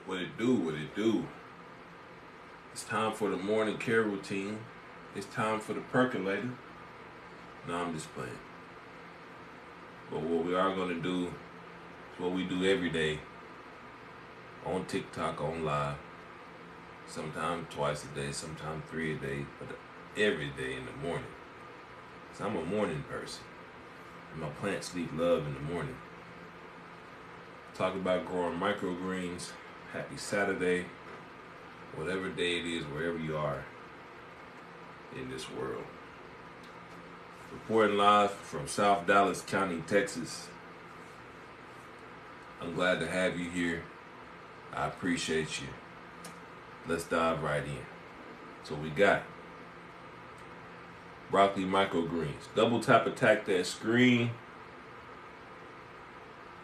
What it do, what it do. It's time for the morning care routine. It's time for the percolator. No, I'm just playing. But what we are going to do is what we do every day. On TikTok, on live. Sometimes twice a day, sometimes 3 a day. But every day in the morning. So I'm a morning person. And my plants need love in the morning. Talk about growing microgreens. Happy Saturday. Whatever day it is, wherever you are in this world. Reporting live from South Dallas County, Texas. I'm glad to have you here. I appreciate you. Let's dive right in. So we got broccoli microgreens. Double tap attack that screen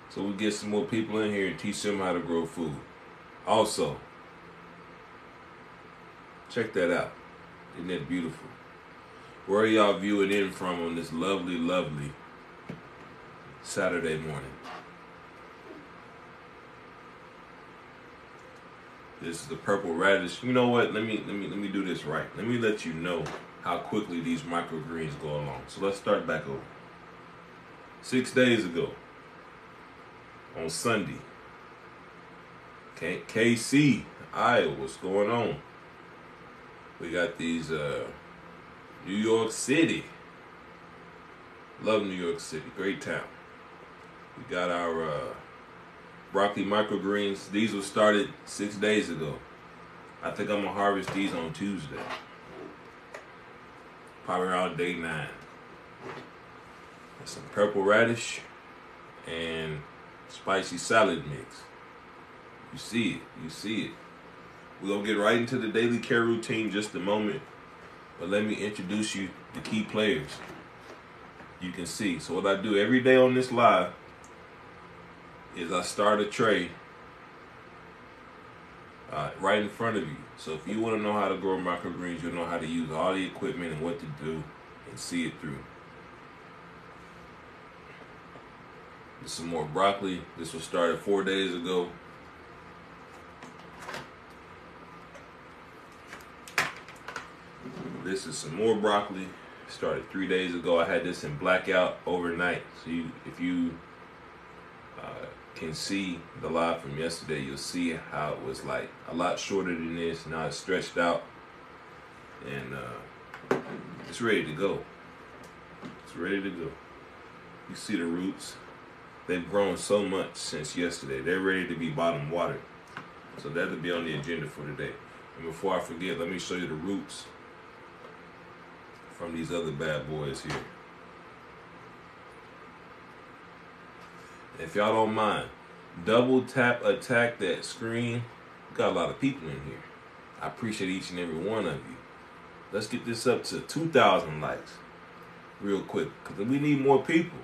so we get some more people in here and teach them how to grow food. Also, check that out. Isn't that beautiful? Where are y'all viewing in from on this lovely, lovely Saturday morning? This is the purple radish. You know what? Let me do this right. Let me let you know how quickly these microgreens go along. So let's start back over. 6 days ago, on Sunday, KC, Iowa, what's going on? We got these New York City. Love New York City, great town. We got our broccoli microgreens. These were started 6 days ago. I think I'm gonna harvest these on Tuesday. Probably around day 9. Some purple radish and spicy salad mix. You see it, you see it. We're gonna get right into the daily care routine in just a moment. But let me introduce you to key players. You can see. So what I do every day on this live is I start a tray right in front of you. So if you want to know how to grow microgreens, you'll know how to use all the equipment and what to do and see it through. There's some more broccoli. This was started 4 days ago. This is some more broccoli. Started 3 days ago. I had this in blackout overnight. So if you can see the live from yesterday, you'll see how it was like a lot shorter than this. Now it's stretched out. And it's ready to go. It's ready to go. You see the roots. They've grown so much since yesterday. They're ready to be bottom watered. So that'll be on the agenda for today. And before I forget, let me show you the roots from these other bad boys here. If y'all don't mind, double tap attack that screen. We got a lot of people in here. I appreciate each and every one of you. Let's get this up to 2,000 likes real quick, because we need more people.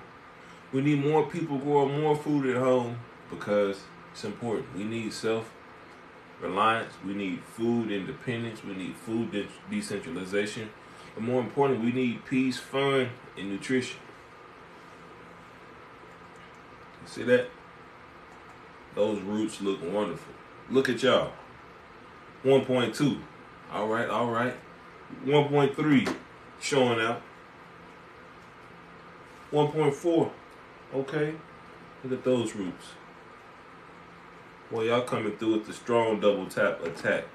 We need more people growing more food at home because it's important. We need self-reliance. We need food independence. We need food decentralization. But more importantly, we need peace, fun, and nutrition. You see that? Those roots look wonderful. Look at y'all. 1.2. All right, all right. 1.3 showing out. 1.4. Okay. Look at those roots. Well, y'all coming through with the strong double tap attack.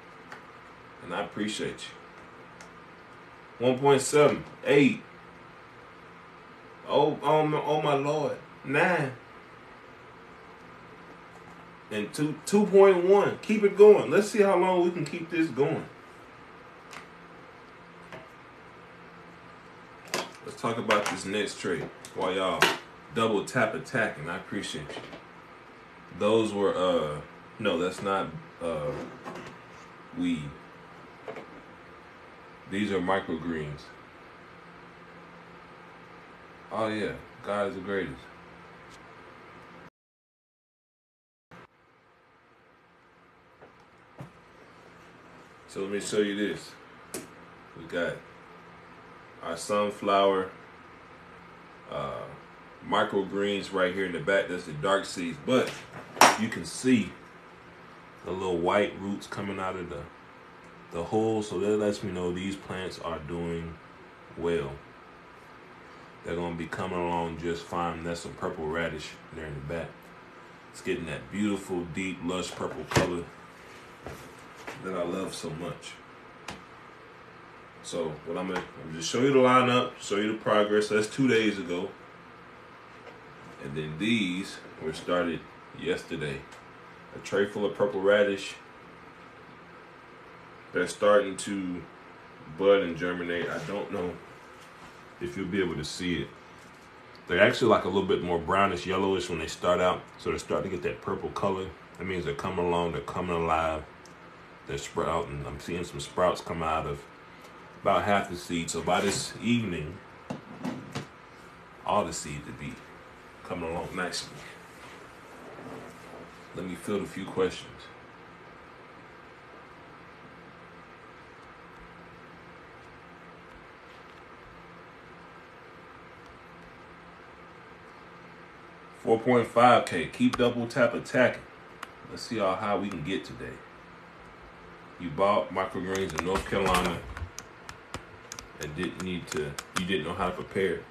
And I appreciate you. 1.7. 8. Oh my Lord. 9. And 2.1. Keep it going. Let's see how long we can keep this going. Let's talk about this next trait while y'all double tap attacking. I appreciate you. Those were no, that's not weed. These are microgreens. Oh yeah, God is the greatest. So let me show you this. We got our sunflower microgreens right here in the back. That's the dark seeds. But you can see the little white roots coming out of the hole. So that lets me know these plants are doing well. They're going to be coming along just fine. That's some purple radish there in the back. It's getting that beautiful, deep, lush purple color that I love so much. So what I'm just show you the lineup, show you the progress. That's 2 days ago. And then these were started yesterday. A tray full of purple radish. They're starting to bud and germinate. I don't know if you'll be able to see it. They're actually like a little bit more brownish yellowish when they start out. So they're starting to get that purple color. That means they're coming along, they're coming alive. They're sprouting. I'm seeing some sprouts come out of about half the seed. So by this evening, all the seeds will be coming along nicely. Let me field a few questions. $4.5K. Keep double tap attacking. Let's see how high we can get today. You bought microgreens in North Carolina and you didn't know how to prepare it.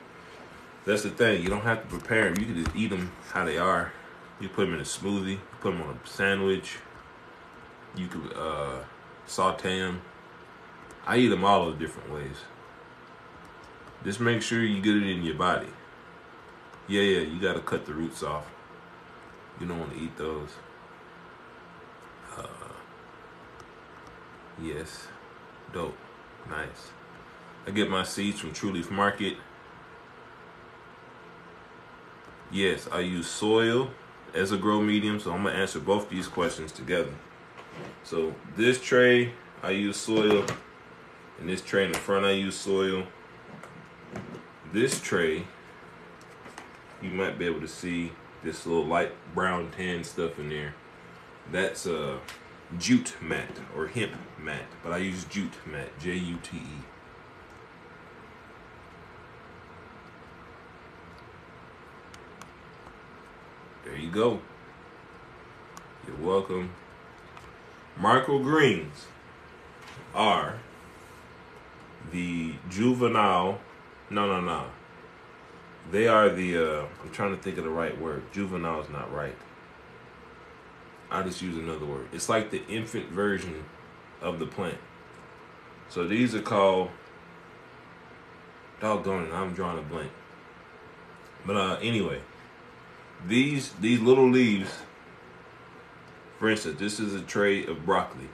That's the thing. You don't have to prepare them. You can just eat them how they are. You put them in a smoothie. You put them on a sandwich. You could saute them. I eat them all of different ways. Just make sure you get it in your body. Yeah, you got to cut the roots off. You don't want to eat those. Yes. Dope. Nice. I get my seeds from True Leaf Market. Yes, I use soil as a grow medium, so I'm going to answer both these questions together. So this tray, I use soil. And this tray in the front, I use soil. This tray, you might be able to see this little light brown tan stuff in there. That's jute mat or hemp mat, but I use jute mat, Jute. There you go. You're welcome. Microgreens are the juvenile. No. They are the, I'm trying to think of the right word. Juvenile is not right. I'll just use another word. It's like the infant version of the plant. So these are called, doggone it, I'm drawing a blank. But anyway, these little leaves, for instance, this is a tray of broccoli.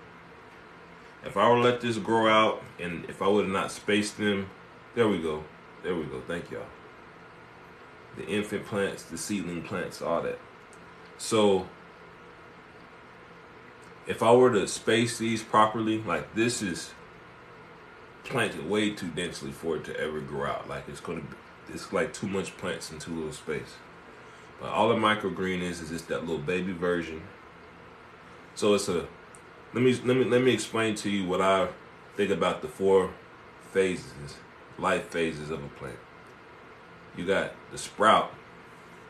If I were to let this grow out and if I would have not spaced them, there we go. Thank y'all. The infant plants, the seedling plants, all that. So if I were to space these properly, like this is planted way too densely for it to ever grow out. Like it's like too much plants in too little space. But all a microgreen is just that little baby version. So it's a, let me explain to you what I think about the 4 phases, life phases of a plant. You got the sprout,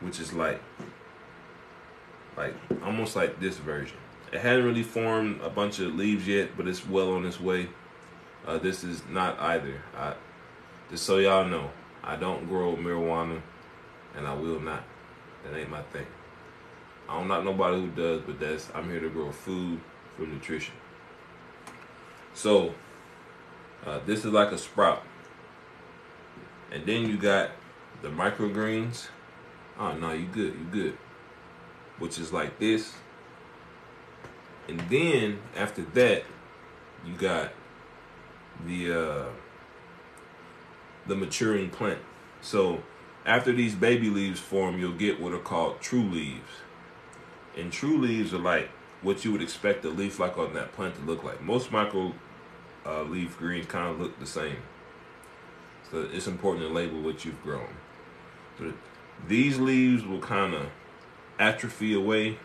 which is like almost like this version. It hadn't really formed a bunch of leaves yet, but it's well on its way. This is not either. Just so y'all know, I don't grow marijuana, and I will not. That ain't my thing. I don't knock nobody who does, but I'm here to grow food for nutrition. So this is like a sprout, and then you got the microgreens. Oh no, you good. Which is like this. And then after that, you got the maturing plant. So after these baby leaves form, you'll get what are called true leaves. And true leaves are like what you would expect a leaf like on that plant to look like. Most micro leaf greens kind of look the same. So it's important to label what you've grown. So these leaves will kind of atrophy away,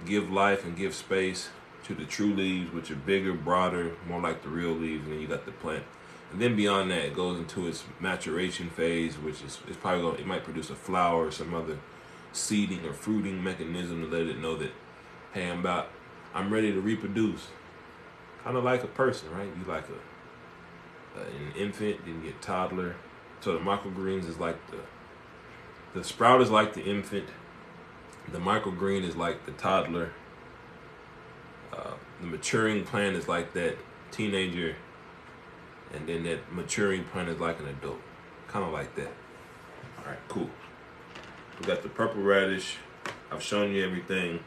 give life and give space to the true leaves, which are bigger, broader, more like the real leaves, and then you got the plant. And then beyond that, it goes into its maturation phase, which is it's probably going, it might produce a flower or some other seeding or fruiting mechanism to let it know that, hey, I'm I'm ready to reproduce. Kind of like a person, right? You like an infant, then you get toddler. So the microgreens is like the sprout is like the infant. The microgreen is like the toddler. The maturing plant is like that teenager, and then that maturing plant is like an adult, kind of like that. All right, cool. We got the purple radish. I've shown you everything.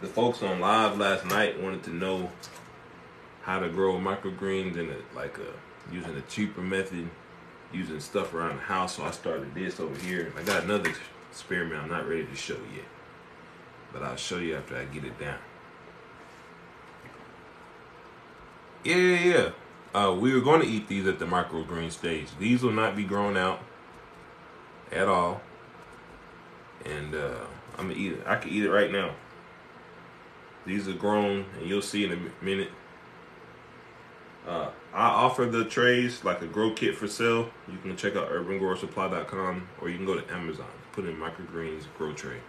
The folks on live last night wanted to know how to grow microgreens in using a cheaper method, using stuff around the house. So I started this over here. I got another experiment I'm not ready to show yet, but I'll show you after I get it down. Yeah. We were going to eat these at the microgreen stage. These will not be grown out at all, and I'm gonna eat it. I can eat it right now. These are grown, and you'll see in a minute. I offer the trays like a grow kit for sale. You can check out urbangrowersupply.com, or you can go to Amazon. Put in microgreens grow tray.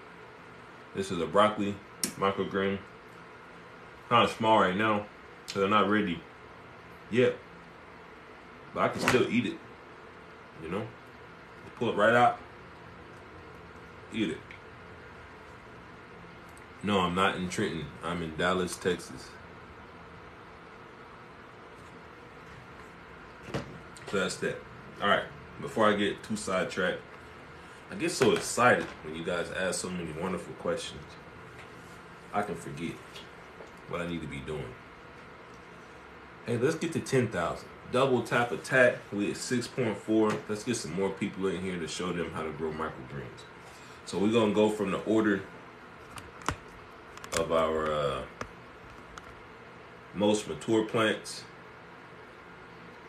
This is a broccoli microgreen. Kind of small right now, so they're not ready yet. But I can still eat it. You know, pull it right out, eat it. No, I'm not in Trenton. I'm in Dallas, Texas. So that's that. All right. Before I get too sidetracked, I get so excited when you guys ask so many wonderful questions. I can forget what I need to be doing. Hey, let's get to 10,000. Double tap attack. We at 6.4. Let's get some more people in here to show them how to grow microgreens. So we're gonna go from the order of our most mature plants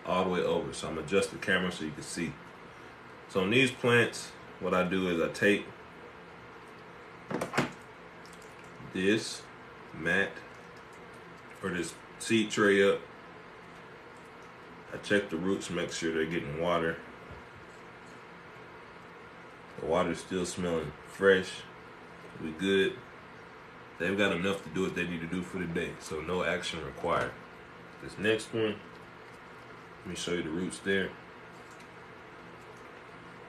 all the way over. So I'm gonna adjust the camera so you can see. So on these plants, what I do is I take this mat or this seed tray up. I check the roots, make sure they're getting water. The water's still smelling fresh. We good. They've got enough to do what they need to do for the day, so no action required. This next one, let me show you the roots there.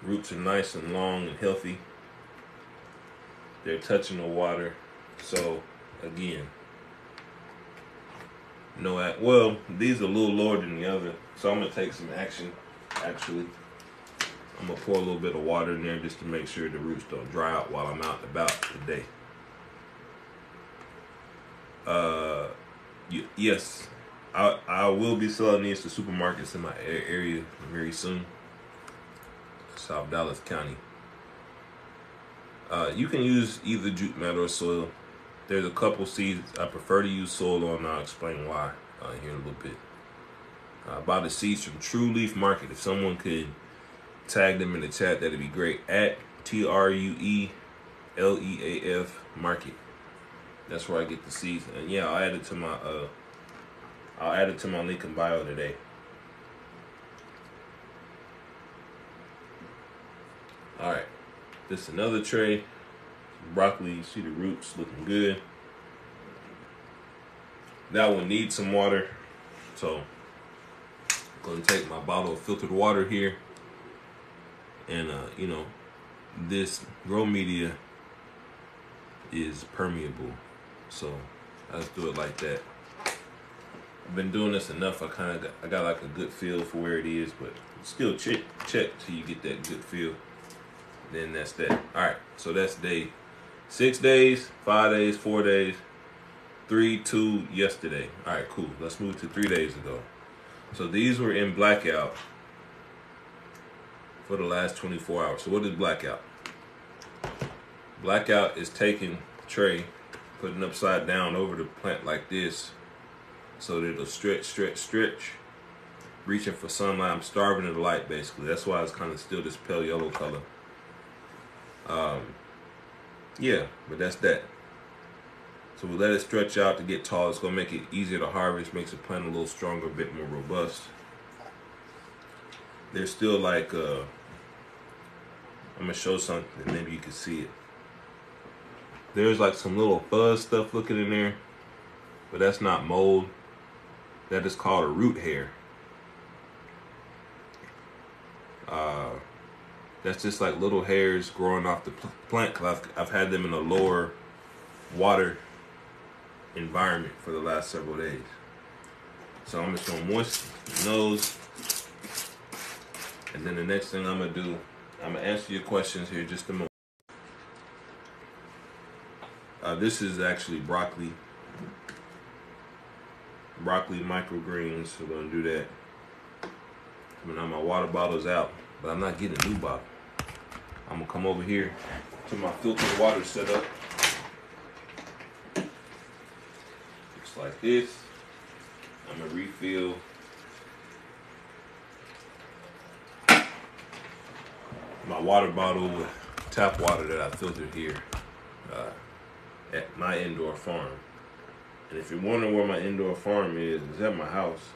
Roots are nice and long and healthy. They're touching the water. So again, well, these are a little lower than the other, so I'm gonna take some action. Actually, I'm gonna pour a little bit of water in there just to make sure the roots don't dry out while I'm out and about today. Yes, I will be selling these to supermarkets in my area very soon. South Dallas County. You can use either jute matter or soil. There's a couple seeds I prefer to use soil on, and I'll explain why here in a little bit. I bought the seeds from True Leaf Market. If someone could tag them in the chat, that'd be great. At TRUELEAF Market. That's where I get the seeds. And yeah, I'll add it to my link in bio today. All right, this is another tray. Broccoli, you see the roots looking good. That one needs some water, so I'm gonna take my bottle of filtered water here, and this grow media is permeable, so let's do it like that. I've been doing this enough. I got like a good feel for where it is, but still check till you get that good feel. Then that's that. All right, so that's day 6 days, 5 days, 4 days, 3, 2, yesterday. All right, cool. Let's move to 3 days ago. So these were in blackout for the last 24 hours. So what is blackout? Blackout is taking the tray, putting it upside down over the plant like this, so that it'll stretch, reaching for sunlight. I'm starving of the light, basically. That's why it's kind of still this pale yellow color. Yeah, but that's that. So we let it stretch out to get tall. It's gonna make it easier to harvest, makes the plant a little stronger, a bit more robust. There's still like, I'm gonna show something, maybe you can see it. there's like some little fuzz stuff looking in there, but that's not mold. That is called a root hair. That's just like little hairs growing off the plant, because I've had them in a lower water environment for the last several days. So I'm just gonna moisten the nose, and then the next thing I'm gonna do, I'm gonna answer your questions here in just a moment. This is actually broccoli microgreens. So we're gonna do that. Now my water bottle's out, but I'm not getting a new bottle. I'm gonna come over here to my filtered water setup. Looks like this. I'm gonna refill my water bottle with tap water that I filtered here at my indoor farm. And if you're wondering where my indoor farm is, it's at my house.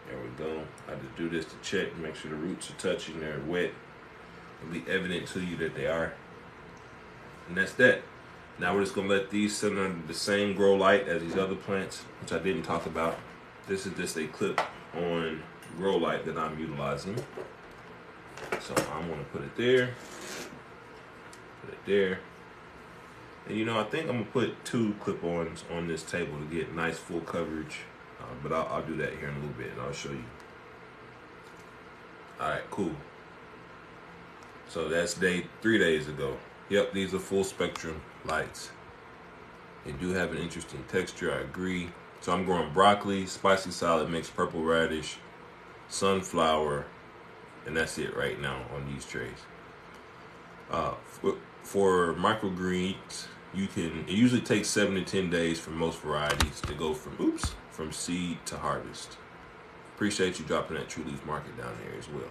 There we go. I just do this to check, make sure the roots are touching, they're wet. It'll be evident to you that they are. And that's that. Now we're just gonna let these sit under the same grow light as these other plants, which I didn't talk about. This is just a clip-on grow light that I'm utilizing. So I'm gonna put it there, put it there. And you know, I think I'm gonna put 2 clip-ons on this table to get nice full coverage. But I'll do that here in a little bit and I'll show you. Alright, cool. So that's 3 days ago. Yep, these are full spectrum lights. They do have an interesting texture, I agree. So I'm growing broccoli, spicy salad mix, purple radish, sunflower, and that's it right now on these trays. For microgreens, it usually takes 7 to 10 days for most varieties to go from seed to harvest. Appreciate you dropping that True Leaf Market down there as well.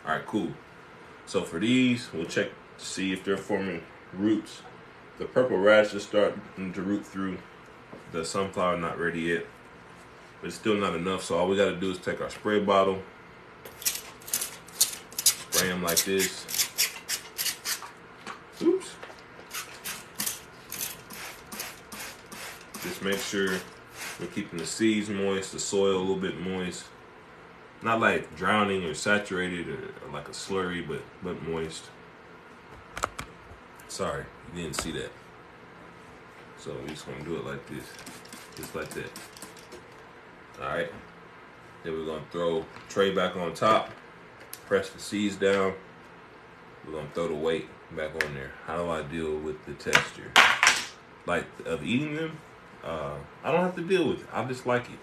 All right, cool. So for these, we'll check to see if they're forming roots. The purple radish is starting to root through. The sunflower not ready yet, but it's still not enough. So all we got to do is take our spray bottle, spray them like this. Oops. Just make sure we're keeping the seeds moist, the soil a little bit moist. Not like drowning or saturated or like a slurry, but moist. Sorry, you didn't see that. So we're just gonna do it like this, just like that. All right. Then we're gonna throw tray back on top, press the seeds down. We're gonna throw the weight back on there. How do I deal with the texture? Like of eating them? I don't have to deal with it. I just like it.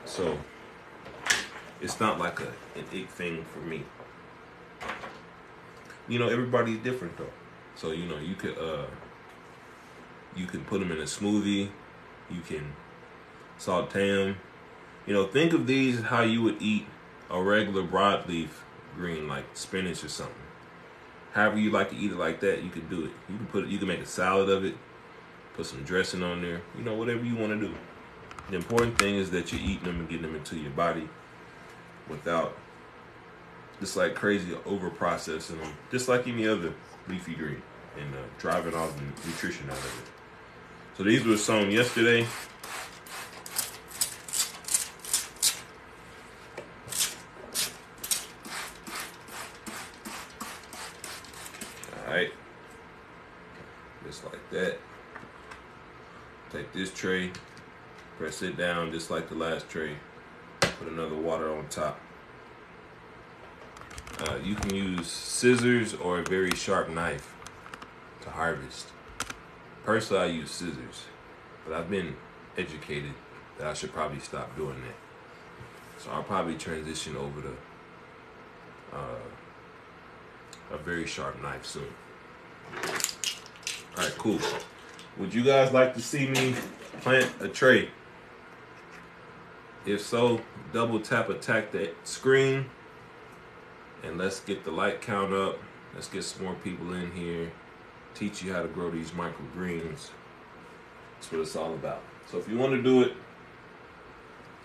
So it's not like an ick thing for me. You know, everybody's different though. So you know, you can put them in a smoothie. You can saute them. You know, think of these as how you would eat a regular broadleaf green, like spinach or something. However you like to eat it like that, you can do it. You can make a salad of it. Put some dressing on there. You know, whatever you want to do. The important thing is that you're eating them and getting them into your body without just like crazy over processing them, just like any other leafy green, and driving all the nutrition out of it. So these were sown yesterday. All right, just like that. Take this tray, press it down just like the last tray. Put another water on top. You can use scissors or a very sharp knife to harvest. Personally, I use scissors, but I've been educated that I should probably stop doing that. So I'll probably transition over to a very sharp knife soon. All right, cool. Would you guys like to see me plant a tray? If so, double tap attack that screen. And let's get the like count up. Let's get some more people in here. Teach you how to grow these microgreens. That's what it's all about. So if you want to do it,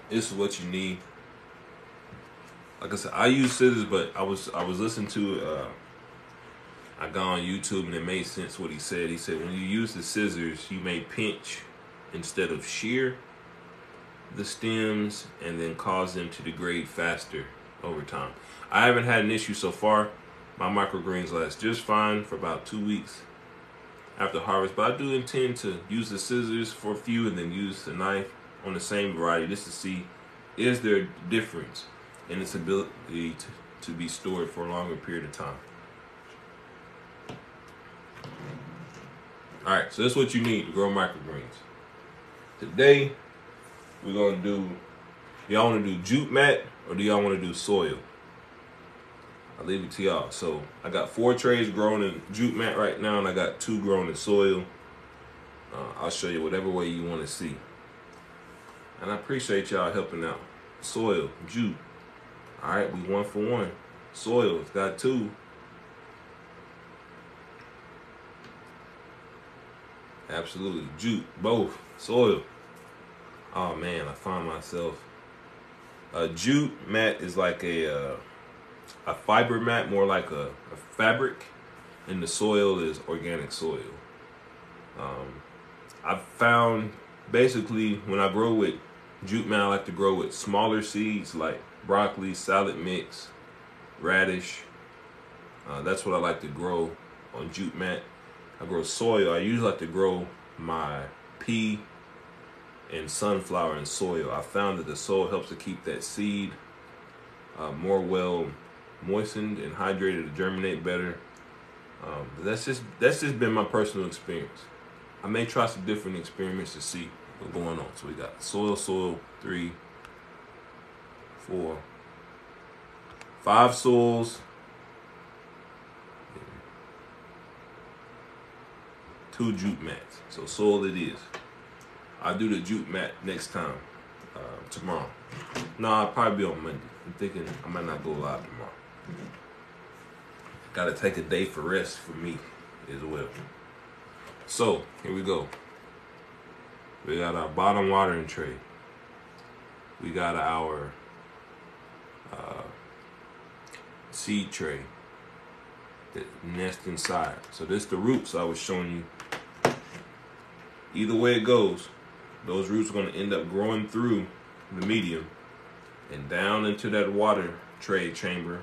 this is what you need. Like I said, I use scissors, but I was listening to I got on YouTube and it made sense what he said. He said when you use the scissors, you may pinch instead of shear the stems and then cause them to degrade faster over time. I haven't had an issue so far. My microgreens last just fine for about 2 weeks after harvest, but I do intend to use the scissors for a few and then use the knife on the same variety just to see is there a difference in its ability to be stored for a longer period of time. Alright, so that's what you need to grow microgreens. Today, we're going to do, y'all want to do jute mat or do y'all want to do soil? I'll leave it to y'all. So I got 4 trays grown in jute mat right now, and I got 2 grown in soil. I'll show you whatever way you want to see. And I appreciate y'all helping out. Soil, jute. All right, we 1 for 1. Soil, it's got 2. Absolutely, jute, both. Soil. Oh man, I found myself. A jute mat is like a fiber mat, more like a fabric, and the soil is organic soil. I've found basically when I grow with jute mat, I like to grow with smaller seeds like broccoli, salad mix, radish. That's what I like to grow on jute mat. I grow soil. I usually like to grow my pea and sunflower in soil. I found that the soil helps to keep that seed more well moistened and hydrated to germinate better. That's just been my personal experience. I may try some different experiments to see what's going on. So we got soil, 3, 4, 5 soils, 2 jute mats. So soil it is. I'll do the jute mat next time, tomorrow. No, I'll probably be on Monday. I'm thinking I might not go live tomorrow. Gotta take a day for rest for me as well. So, here we go. We got our bottom watering tray. We got our seed tray that nest inside. So this is the roots I was showing you. Either way it goes, those roots are going to end up growing through the medium and down into that water tray chamber,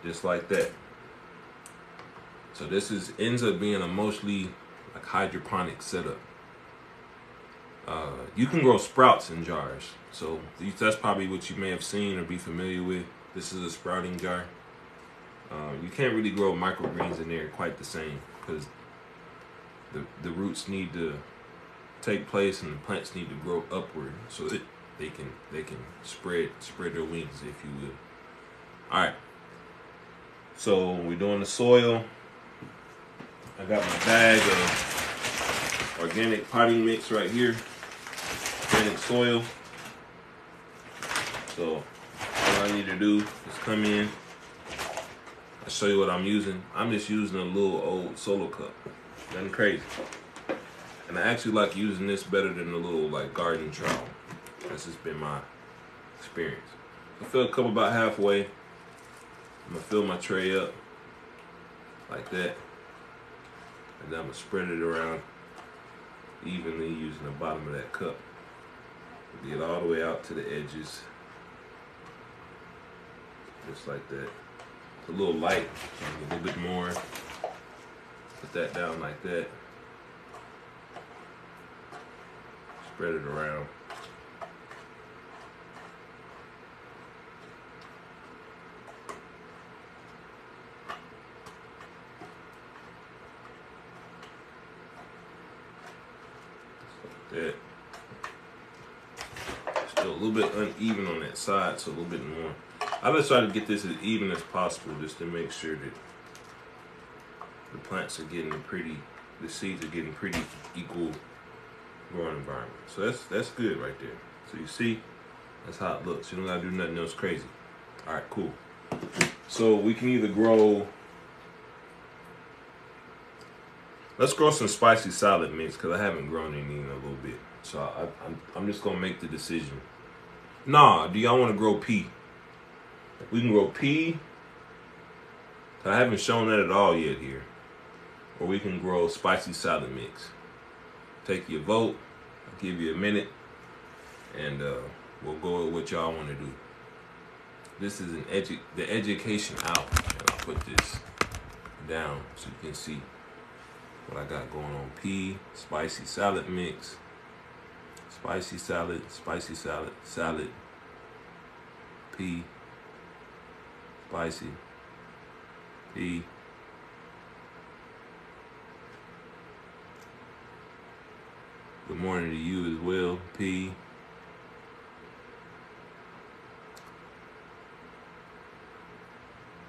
just like that. So this ends up being a mostly like hydroponic setup. You can grow sprouts in jars. So that's probably what you may have seen or be familiar with. This is a sprouting jar. You can't really grow microgreens in there quite the same because the roots need to take place and the plants need to grow upward so that they can spread their wings, if you will. All right. So we're doing the soil. I got my bag of organic potting mix right here. Organic soil. So all I need to do is come in. I'll show you what I'm using. I'm just using a little old solo cup. Nothing crazy. And I actually like using this better than the little like garden trowel. That's just been my experience. I fill a cup about halfway. I'm gonna fill my tray up like that. And then I'm gonna spread it around evenly using the bottom of that cup. Get all the way out to the edges. Just like that. It's a little light, so a little bit more. Put that down like that. Spread it around. That. Still a little bit uneven on that side, so a little bit more. I just try to get this as even as possible just to make sure that the plants are getting the seeds are getting pretty equal growing environment. So that's good right there. So you see, that's how it looks. You don't gotta do nothing else crazy. All right, cool. So we can either grow, let's grow some spicy salad mix because I haven't grown any in a little bit. So I'm just gonna make the decision. Nah, do y'all want to grow pea? We can grow pea, So I haven't shown that at all yet here. Or we can grow spicy salad mix. Take your vote. I'll give you a minute. And we'll go with what y'all want to do. This is the education out. And I'll put this down so you can see what I got going on. Pea, spicy salad mix. Spicy salad, salad, pea, spicy, pea. Good morning to you as well, pea.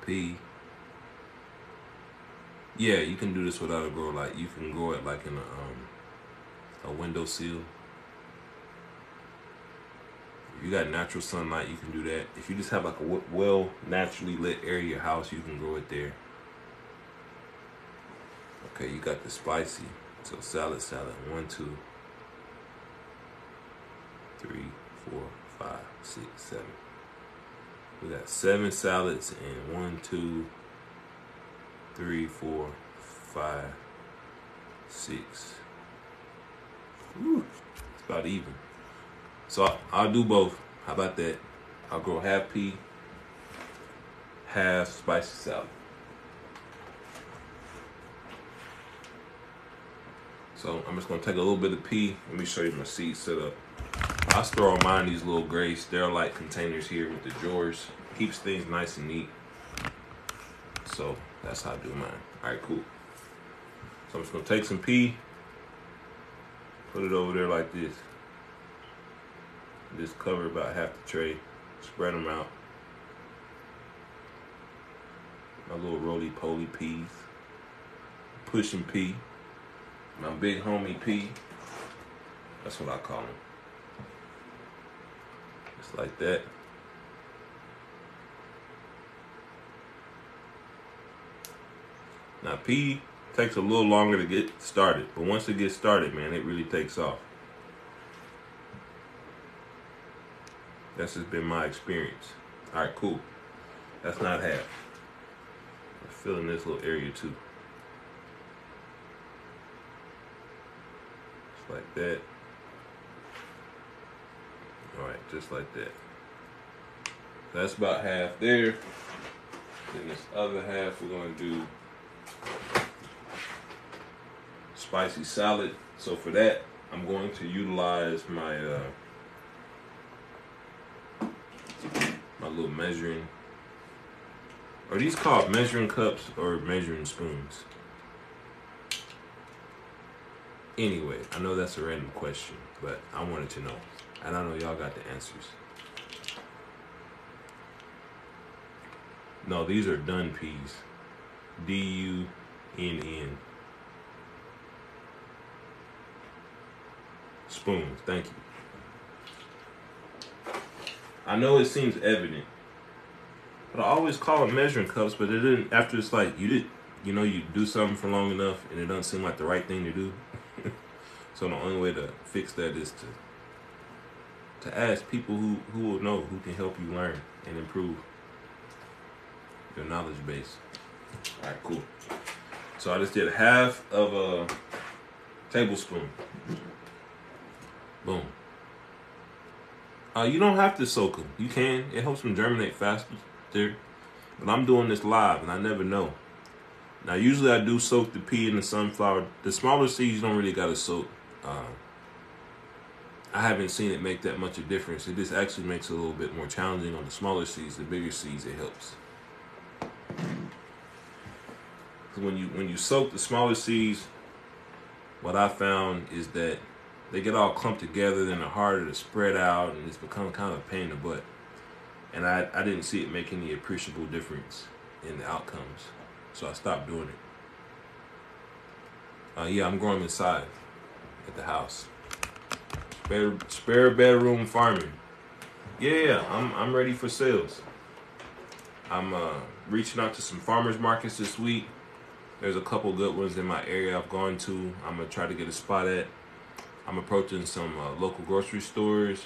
Pea. Yeah, you can do this without a grow light. You can grow it like in a windowsill. If you got natural sunlight, you can do that. If you just have like a well naturally lit area of your house, you can grow it there. Okay, you got the spicy. So salad. 1, 2, 3, 4, 5, 6, 7. We got 7 salads and 1, 2, 3, 4, 5, 6. Woo, it's about even. So I'll do both. How about that? I'll grow half pea, half spicy salad. So I'm just gonna take a little bit of pea. Let me show you my seed setup. I store mine in these little gray Sterilite containers here with the drawers. Keeps things nice and neat. So that's how I do mine. All right, cool. So I'm just gonna take some pea, put it over there like this. Just cover about half the tray, spread them out. My little roly-poly peas. Pushin pea. My big homie pea. That's what I call him. Just like that. Now pea takes a little longer to get started, but once it gets started, man, it really takes off. That's just been my experience. All right, cool. That's not half. I'm filling this little area too. Just like that. All right, just like that. That's about half there. Then this other half, we're gonna do spicy salad. So for that, I'm going to utilize my my little measuring. Are these called measuring cups or measuring spoons? Anyway, I know that's a random question, but I wanted to know. And I know y'all got the answers. No, these are dun peas. D-U-N-N. Spoons, thank you. I know it seems evident, but I always call them measuring cups, but it didn't, after it's like, you do something for long enough and it doesn't seem like the right thing to do. So the only way to fix that is to ask people who will know, who can help you learn and improve your knowledge base. All right, cool. So I just did half of a tablespoon. Boom. You don't have to soak them. You can. It helps them germinate faster. But I'm doing this live, and I never know. Now, usually I do soak the pea and the sunflower. The smaller seeds don't really got to soak. I haven't seen it make that much of a difference. It just actually makes it a little bit more challenging on the smaller seeds. The bigger seeds, it helps. When you soak the smaller seeds, what I found is that they get all clumped together, then they're harder to spread out, and it's become kind of a pain in the butt. And I didn't see it make any appreciable difference in the outcomes, so I stopped doing it. Yeah, I'm growing inside at the house. Spare bedroom farming. Yeah, I'm ready for sales. I'm reaching out to some farmers markets this week. There's a couple good ones in my area I've gone to. I'm gonna try to get a spot at. I'm approaching some local grocery stores.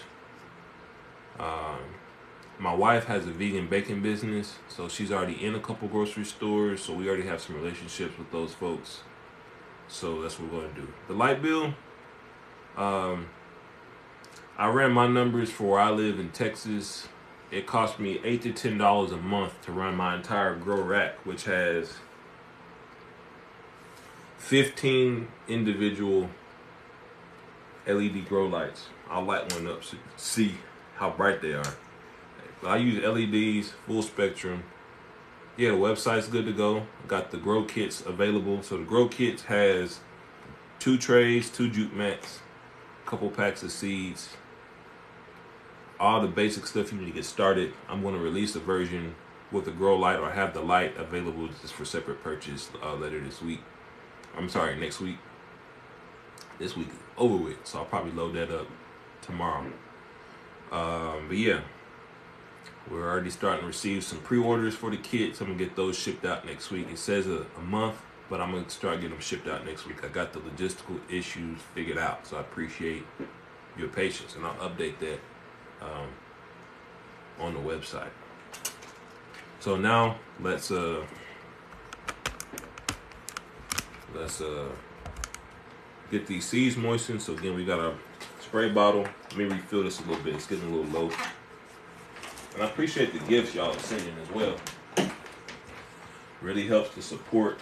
My wife has a vegan baking business, so she's already in a couple grocery stores, so we already have some relationships with those folks. So that's what we're going to do. The light bill, I ran my numbers for where I live in Texas. It cost me $8 to $10 a month to run my entire grow rack, which has 15 individual LED grow lights. I'll light one up so you can see how bright they are. But I use LEDs, full spectrum. Yeah, the website's good to go. Got the grow kits available. So the grow kits has 2 trays, 2 jute mats, a couple packs of seeds, all the basic stuff you need to get started. I'm going to release a version with the grow light, or have the light available just for separate purchase later this week. I'm sorry, next week. This week is over with, so I'll probably load that up tomorrow. But yeah, we're already starting to receive some pre-orders for the kits. I'm gonna get those shipped out next week. It says a month, but I'm gonna start getting them shipped out next week. I got the logistical issues figured out, so I appreciate your patience, and I'll update that on the website. So now let's get these seeds moistened. So again, we got our spray bottle. Let me refill this a little bit. It's getting a little low. And I appreciate the gifts y'all are sending as well. Really helps to support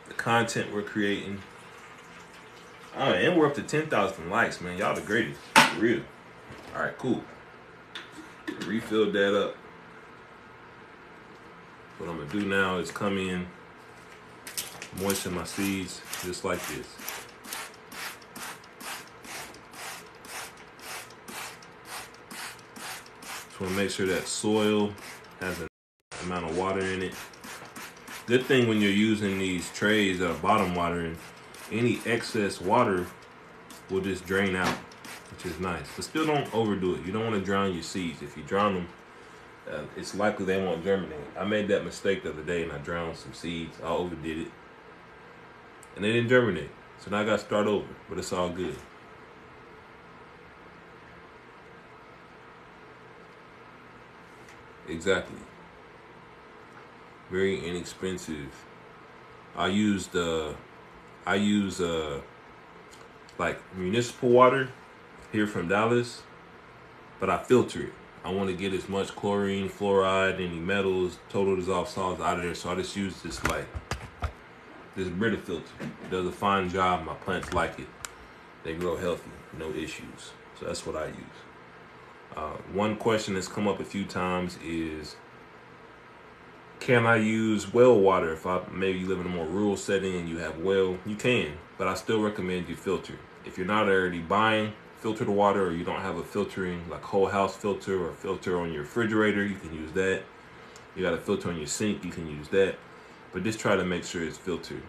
the content we're creating. And we're up to 10,000 likes, man. Y'all the greatest, for real. All right, cool. Refilled that up. What I'm gonna do now is come in, moisten my seeds just like this. Just want to make sure that soil has an amount of water in it. Good thing when you're using these trays that are bottom watering, any excess water will just drain out, which is nice. But still don't overdo it. You don't want to drown your seeds. If you drown them, it's likely they won't germinate. I made that mistake the other day and I drowned some seeds. I overdid it. And they didn't germinate. So now I got to start over, but it's all good. Exactly. Very inexpensive. I use like municipal water here from Dallas, but I filter it. I want to get as much chlorine, fluoride, any metals, total dissolved solids out of there. So I just use this Brita filter. It does a fine job. My plants like it. They grow healthy, no issues. So that's what I use. One question that's come up a few times is, can I use well water if maybe you live in a more rural setting and you have well? You can, but I still recommend you filter. If you're not already buying filtered water, or you don't have a filtering, like whole house filter or filter on your refrigerator, you can use that. You got a filter on your sink, you can use that. But just try to make sure it's filtered.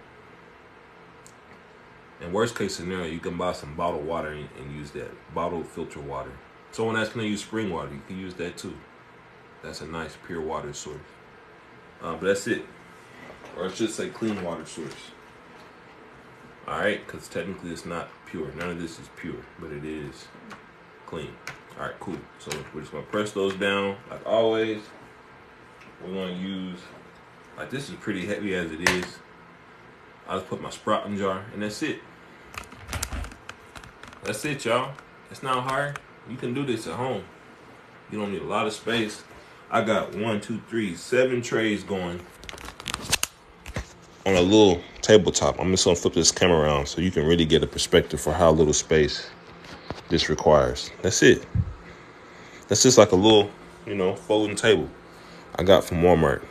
In worst case scenario, you can buy some bottled water and use that. Bottled filter water. Someone that's going to use spring water, you can use that too. That's a nice pure water source. But that's it. Or I should say clean water source. Alright, because technically it's not pure. None of this is pure, but it is clean. Alright, cool. So we're just going to press those down like always. We're going to use, like this is pretty heavy as it is. I'll just put my sprouting jar, and that's it. That's it, y'all. It's not hard. You can do this at home. You don't need a lot of space. I got 7 trays going on a little tabletop. I'm just gonna flip this camera around so you can really get a perspective for how little space this requires. That's it. That's just like a little, folding table I got from Walmart.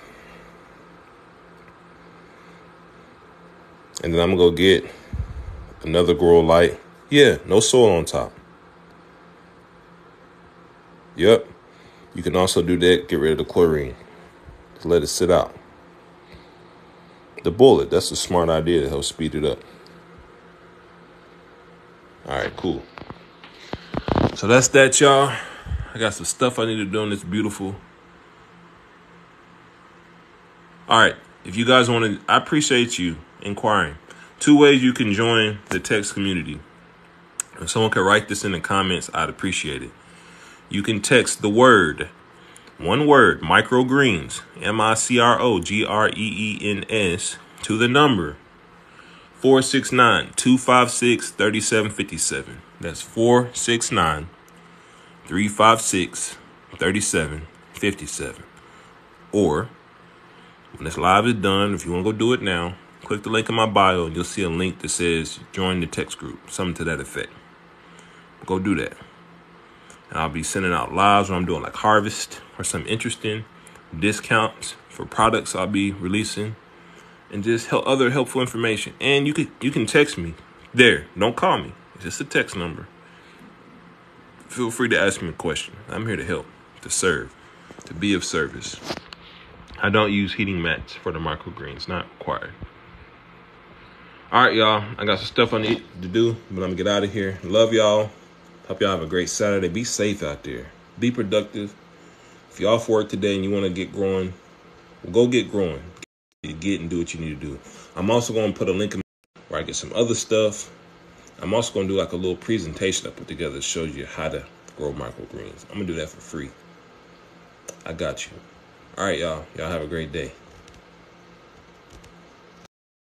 And then I'm gonna go get another grow light. Yeah, no soil on top. Yep. You can also do that, get rid of the chlorine. Just let it sit out. The bullet, that's a smart idea to help speed it up. All right, cool. So that's that, y'all. I got some stuff I need to do on this beautiful. All right, if you guys want to, I appreciate you inquiring. 2 ways you can join the text community. If someone could write this in the comments, I'd appreciate it. You can text the word One word, microgreens, microgreens, to the number 469-256-3757. That's 469-356-3757. Or when this live is done, if you want to go do it now, click the link in my bio and you'll see a link that says join the text group, something to that effect. Go do that. And I'll be sending out lives when I'm doing like harvest or something interesting, discounts for products I'll be releasing, and just other helpful information. And you can text me there. Don't call me. It's just a text number. Feel free to ask me a question. I'm here to help, to serve, to be of service. I don't use heating mats for the microgreens, not required. All right, y'all. I got some stuff I need to do, but I'm gonna get out of here. Love y'all. Hope y'all have a great Saturday. Be safe out there. Be productive. If you're off work today and you want to get growing, well, go get growing. Get and do what you need to do. I'm also going to put a link in where I get some other stuff. I'm also going to do like a little presentation I put together that shows you how to grow microgreens. I'm going to do that for free. I got you. All right, y'all. Y'all have a great day.